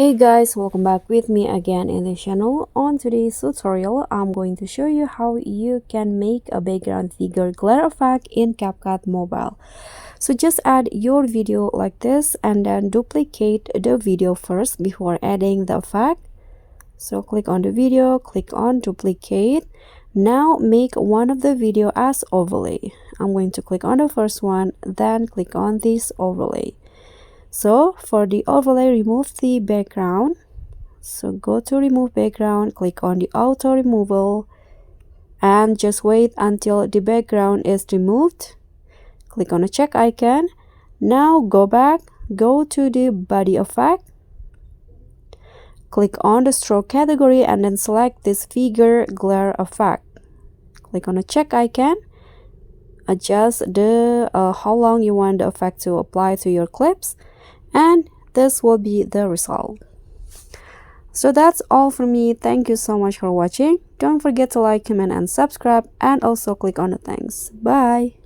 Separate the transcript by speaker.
Speaker 1: Hey guys, welcome back with me again in the channel. On today's tutorial, I'm going to show you how you can make a background figure glare effect in CapCut Mobile. So just add your video like this and then duplicate the video first before adding the effect. So click on the video, click on duplicate. Now make one of the video as overlay. I'm going to click on the first one, then click on this overlay. So for the overlay, remove the background. So go to remove background, click on the auto removal and just wait until the background is removed. Click on the check icon. Now go back, go to the body effect. Click on the stroke category and then select this figure glare effect. Click on the check icon. Adjust the how long you want the effect to apply to your clips, and this will be the result. So that's all from me. Thank you so much for watching. Don't forget to like, comment and subscribe, and also click on the thanks. Bye.